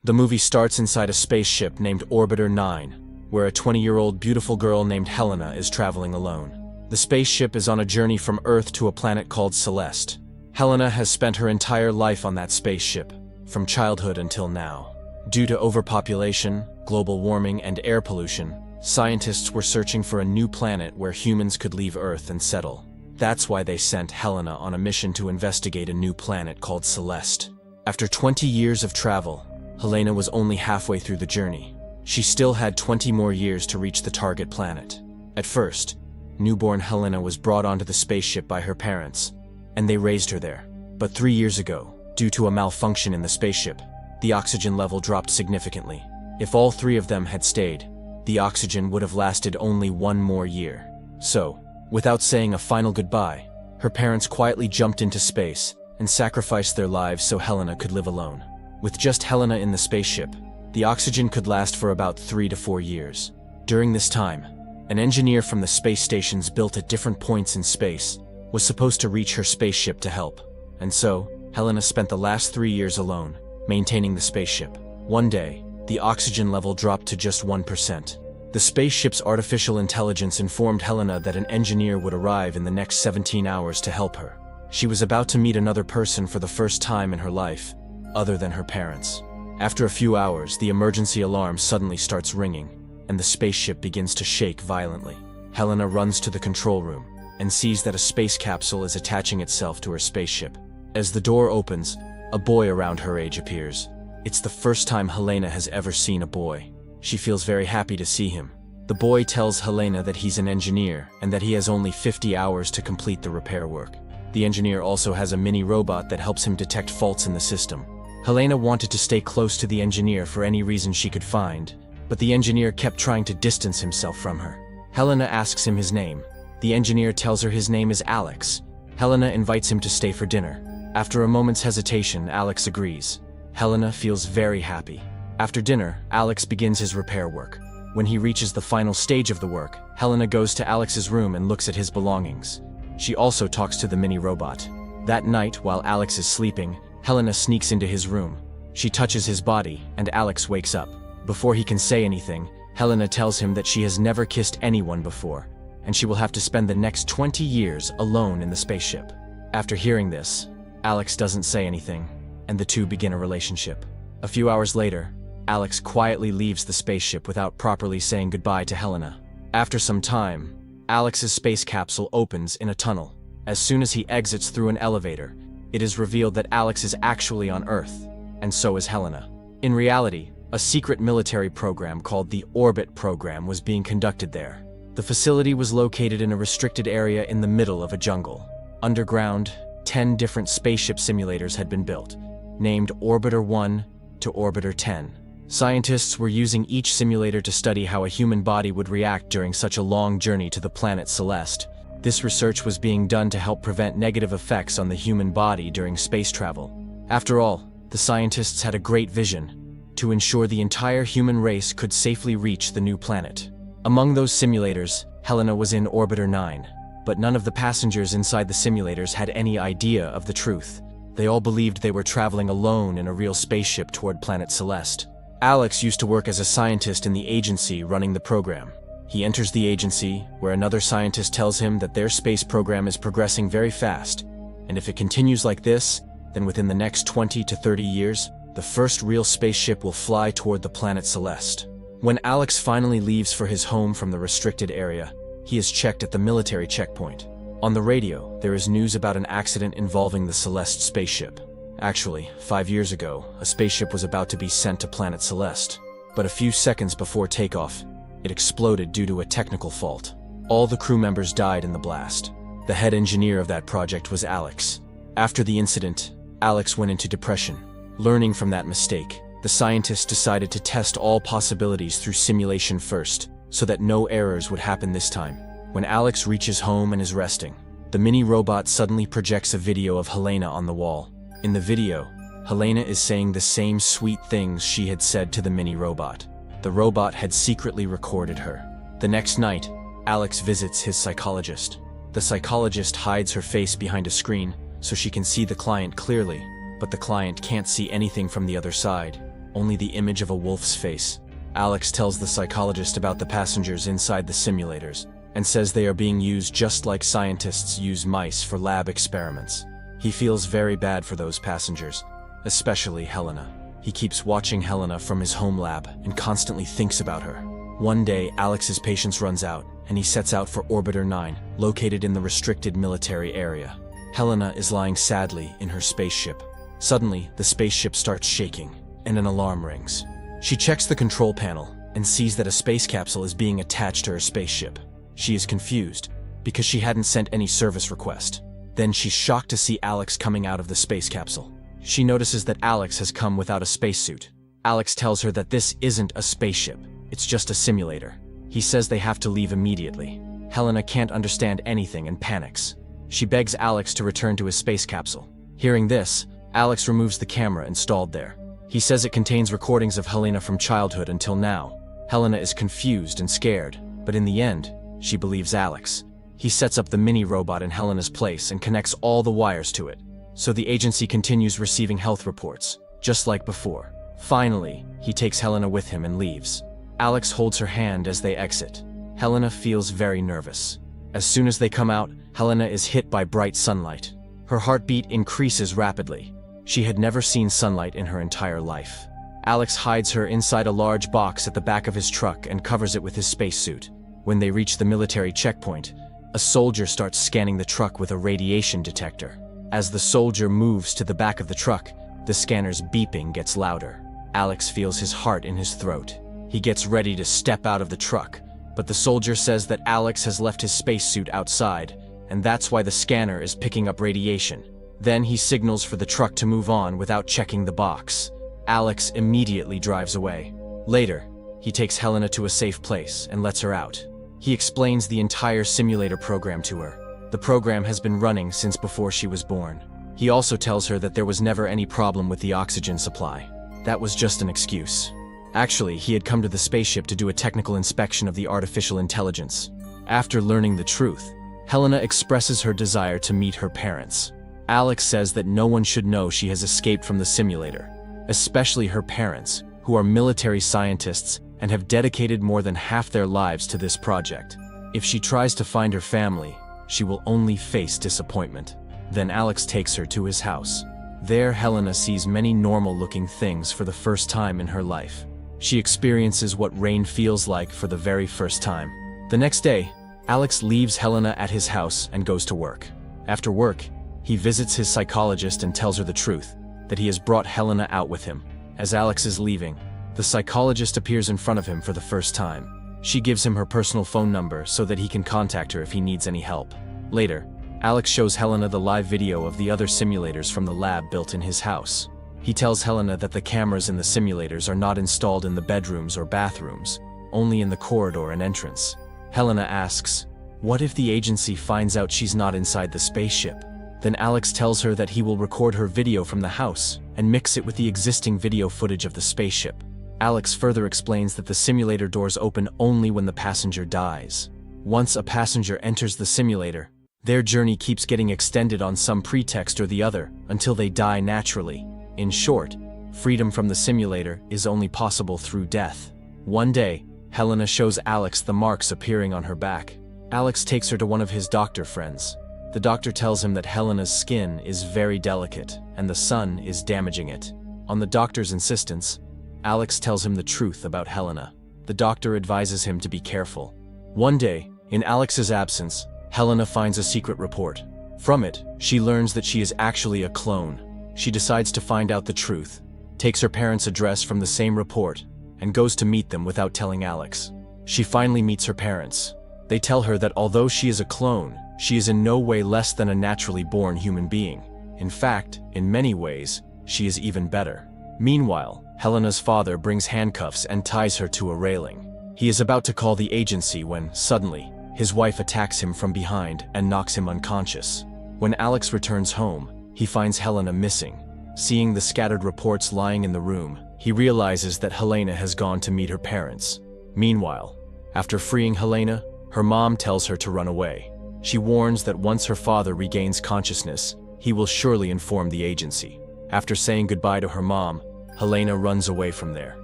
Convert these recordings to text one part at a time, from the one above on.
The movie starts inside a spaceship named Orbiter 9, where a 20-year-old beautiful girl named Helena is traveling alone. The spaceship is on a journey from Earth to a planet called Celeste. Helena has spent her entire life on that spaceship, from childhood until now. Due to overpopulation, global warming, and air pollution, scientists were searching for a new planet where humans could leave Earth and settle. That's why they sent Helena on a mission to investigate a new planet called Celeste. After 20 years of travel, Helena was only halfway through the journey. She still had 20 more years to reach the target planet. At first, newborn Helena was brought onto the spaceship by her parents, and they raised her there. But 3 years ago, due to a malfunction in the spaceship, the oxygen level dropped significantly. If all three of them had stayed, the oxygen would have lasted only 1 more year. So, without saying a final goodbye, her parents quietly jumped into space and sacrificed their lives so Helena could live alone. With just Helena in the spaceship, the oxygen could last for about 3 to 4 years. During this time, an engineer from the space stations built at different points in space was supposed to reach her spaceship to help. And so, Helena spent the last 3 years alone, maintaining the spaceship. One day, the oxygen level dropped to just 1%. The spaceship's artificial intelligence informed Helena that an engineer would arrive in the next 17 hours to help her. She was about to meet another person for the first time in her life, other than her parents. After a few hours, the emergency alarm suddenly starts ringing, and the spaceship begins to shake violently. Helena runs to the control room and sees that a space capsule is attaching itself to her spaceship. As the door opens, a boy around her age appears. It's the first time Helena has ever seen a boy. She feels very happy to see him. The boy tells Helena that he's an engineer and that he has only 50 hours to complete the repair work. The engineer also has a mini robot that helps him detect faults in the system. Helena wanted to stay close to the engineer for any reason she could find, but the engineer kept trying to distance himself from her. Helena asks him his name. The engineer tells her his name is Alex. Helena invites him to stay for dinner. After a moment's hesitation, Alex agrees. Helena feels very happy. After dinner, Alex begins his repair work. When he reaches the final stage of the work, Helena goes to Alex's room and looks at his belongings. She also talks to the mini robot. That night, while Alex is sleeping, Helena sneaks into his room. She touches his body, and Alex wakes up. Before he can say anything, Helena tells him that she has never kissed anyone before, and she will have to spend the next 20 years alone in the spaceship. After hearing this, Alex doesn't say anything, and the two begin a relationship. A few hours later, Alex quietly leaves the spaceship without properly saying goodbye to Helena. After some time, Alex's space capsule opens in a tunnel. As soon as he exits through an elevator, it is revealed that Alex is actually on Earth, and so is Helena. In reality, a secret military program called the Orbit Program was being conducted there. The facility was located in a restricted area in the middle of a jungle. Underground, 10 different spaceship simulators had been built, named Orbiter 1 to Orbiter 10. Scientists were using each simulator to study how a human body would react during such a long journey to the planet Celeste. This research was being done to help prevent negative effects on the human body during space travel. After all, the scientists had a great vision: to ensure the entire human race could safely reach the new planet. Among those simulators, Helena was in Orbiter 9, but none of the passengers inside the simulators had any idea of the truth. They all believed they were traveling alone in a real spaceship toward planet Celeste. Alex used to work as a scientist in the agency running the program. He enters the agency, where another scientist tells him that their space program is progressing very fast, and if it continues like this, then within the next 20 to 30 years, the first real spaceship will fly toward the planet Celeste. When Alex finally leaves for his home from the restricted area, he is checked at the military checkpoint. On the radio, there is news about an accident involving the Celeste spaceship. Actually, 5 years ago, a spaceship was about to be sent to planet Celeste, but a few seconds before takeoff, it exploded due to a technical fault. All the crew members died in the blast. The head engineer of that project was Alex. After the incident, Alex went into depression. Learning from that mistake, the scientists decided to test all possibilities through simulation first, so that no errors would happen this time. When Alex reaches home and is resting, the mini robot suddenly projects a video of Helena on the wall. In the video, Helena is saying the same sweet things she had said to the mini robot. The robot had secretly recorded her. The next night, Alex visits his psychologist. The psychologist hides her face behind a screen so she can see the client clearly, but the client can't see anything from the other side. only the image of a wolf's face. Alex tells the psychologist about the passengers inside the simulators and says they are being used just like scientists use mice for lab experiments. He feels very bad for those passengers, especially Helena. He keeps watching Helena from his home lab and constantly thinks about her. One day, Alex's patience runs out, and he sets out for Orbiter 9, located in the restricted military area. Helena is lying sadly in her spaceship. Suddenly, the spaceship starts shaking, and an alarm rings. She checks the control panel and sees that a space capsule is being attached to her spaceship. She is confused, because she hadn't sent any service request. Then she's shocked to see Alex coming out of the space capsule. She notices that Alex has come without a spacesuit. Alex tells her that this isn't a spaceship, it's just a simulator. He says they have to leave immediately. Helena can't understand anything and panics. She begs Alex to return to his space capsule. Hearing this, Alex removes the camera installed there. He says it contains recordings of Helena from childhood until now. Helena is confused and scared, but in the end, she believes Alex. He sets up the mini-robot in Helena's place and connects all the wires to it. So the agency continues receiving health reports, just like before. Finally, he takes Helena with him and leaves. Alex holds her hand as they exit. Helena feels very nervous. As soon as they come out, Helena is hit by bright sunlight. Her heartbeat increases rapidly. She had never seen sunlight in her entire life. Alex hides her inside a large box at the back of his truck and covers it with his spacesuit. When they reach the military checkpoint, a soldier starts scanning the truck with a radiation detector. As the soldier moves to the back of the truck, the scanner's beeping gets louder. Alex feels his heart in his throat. He gets ready to step out of the truck, but the soldier says that Alex has left his spacesuit outside, and that's why the scanner is picking up radiation. Then he signals for the truck to move on without checking the box. Alex immediately drives away. Later, he takes Helena to a safe place and lets her out. He explains the entire simulator program to her. The program has been running since before she was born. He also tells her that there was never any problem with the oxygen supply. That was just an excuse. Actually, he had come to the spaceship to do a technical inspection of the artificial intelligence. After learning the truth, Helena expresses her desire to meet her parents. Alex says that no one should know she has escaped from the simulator, especially her parents, who are military scientists and have dedicated more than half their lives to this project. If she tries to find her family, she will only face disappointment. Then Alex takes her to his house. There, Helena sees many normal-looking things for the first time in her life. She experiences what rain feels like for the very first time. The next day, Alex leaves Helena at his house and goes to work. After work, he visits his psychologist and tells her the truth, that he has brought Helena out with him. As Alex is leaving, the psychologist appears in front of him for the first time. She gives him her personal phone number so that he can contact her if he needs any help. Later, Alex shows Helena the live video of the other simulators from the lab built in his house. He tells Helena that the cameras in the simulators are not installed in the bedrooms or bathrooms, only in the corridor and entrance. Helena asks, "What if the agency finds out she's not inside the spaceship?" Then Alex tells her that he will record her video from the house and mix it with the existing video footage of the spaceship. Alex further explains that the simulator doors open only when the passenger dies. Once a passenger enters the simulator, their journey keeps getting extended on some pretext or the other until they die naturally. In short, freedom from the simulator is only possible through death. One day, Helena shows Alex the marks appearing on her back. Alex takes her to one of his doctor friends. The doctor tells him that Helena's skin is very delicate and the sun is damaging it. On the doctor's insistence, Alex tells him the truth about Helena. The doctor advises him to be careful. One day, in Alex's absence, Helena finds a secret report. From it, she learns that she is actually a clone. She decides to find out the truth, takes her parents' address from the same report, and goes to meet them without telling Alex. She finally meets her parents. They tell her that although she is a clone, she is in no way less than a naturally born human being. In fact, in many ways, she is even better. Meanwhile, Helena's father brings handcuffs and ties her to a railing. He is about to call the agency when, suddenly, his wife attacks him from behind and knocks him unconscious. When Alex returns home, he finds Helena missing. Seeing the scattered reports lying in the room, he realizes that Helena has gone to meet her parents. Meanwhile, after freeing Helena, her mom tells her to run away. She warns that once her father regains consciousness, he will surely inform the agency. After saying goodbye to her mom, Helena runs away from there.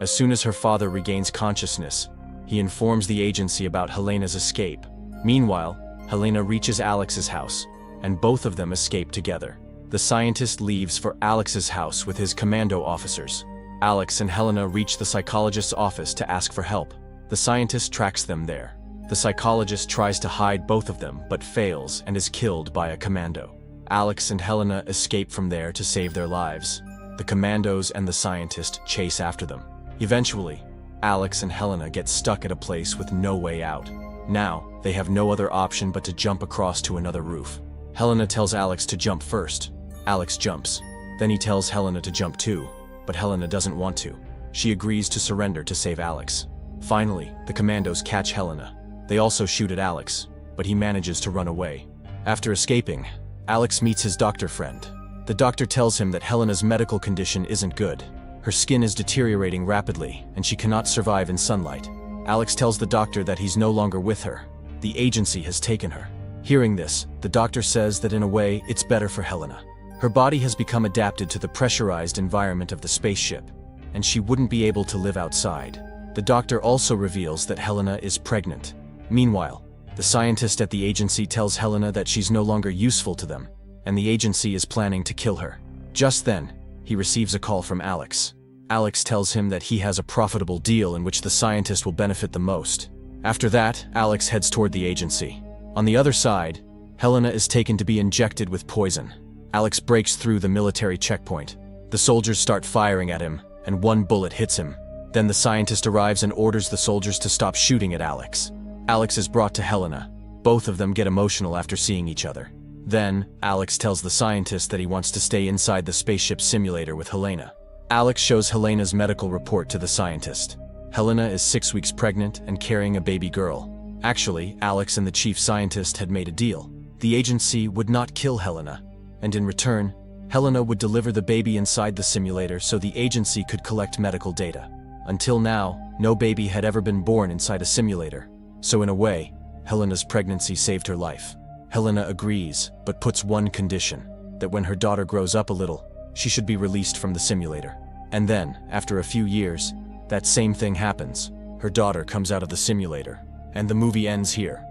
As soon as her father regains consciousness, he informs the agency about Helena's escape. Meanwhile, Helena reaches Alex's house, and both of them escape together. The scientist leaves for Alex's house with his commando officers. Alex and Helena reach the psychologist's office to ask for help. The scientist tracks them there. The psychologist tries to hide both of them but fails and is killed by a commando. Alex and Helena escape from there to save their lives. The commandos and the scientist chase after them. Eventually, Alex and Helena get stuck at a place with no way out. Now, they have no other option but to jump across to another roof. Helena tells Alex to jump first. Alex jumps. Then he tells Helena to jump too, but Helena doesn't want to. She agrees to surrender to save Alex. Finally, the commandos catch Helena. They also shoot at Alex, but he manages to run away. After escaping, Alex meets his doctor friend. The doctor tells him that Helena's medical condition isn't good. Her skin is deteriorating rapidly, and she cannot survive in sunlight. Alex tells the doctor that he's no longer with her. The agency has taken her. Hearing this, the doctor says that in a way, it's better for Helena. Her body has become adapted to the pressurized environment of the spaceship, and she wouldn't be able to live outside. The doctor also reveals that Helena is pregnant. Meanwhile, the scientist at the agency tells Helena that she's no longer useful to them, and the agency is planning to kill her. Just then, he receives a call from Alex. Alex tells him that he has a profitable deal in which the scientist will benefit the most. After that, Alex heads toward the agency. On the other side, Helena is taken to be injected with poison. Alex breaks through the military checkpoint. The soldiers start firing at him, and one bullet hits him. Then the scientist arrives and orders the soldiers to stop shooting at Alex. Alex is brought to Helena. Both of them get emotional after seeing each other. Then, Alex tells the scientist that he wants to stay inside the spaceship simulator with Helena. Alex shows Helena's medical report to the scientist. Helena is 6 weeks pregnant and carrying a baby girl. Actually, Alex and the chief scientist had made a deal. The agency would not kill Helena, and in return, Helena would deliver the baby inside the simulator so the agency could collect medical data. Until now, no baby had ever been born inside a simulator. So in a way, Helena's pregnancy saved her life. Helena agrees, but puts one condition, that when her daughter grows up a little, she should be released from the simulator. And then, after a few years, that same thing happens. Her daughter comes out of the simulator, and the movie ends here.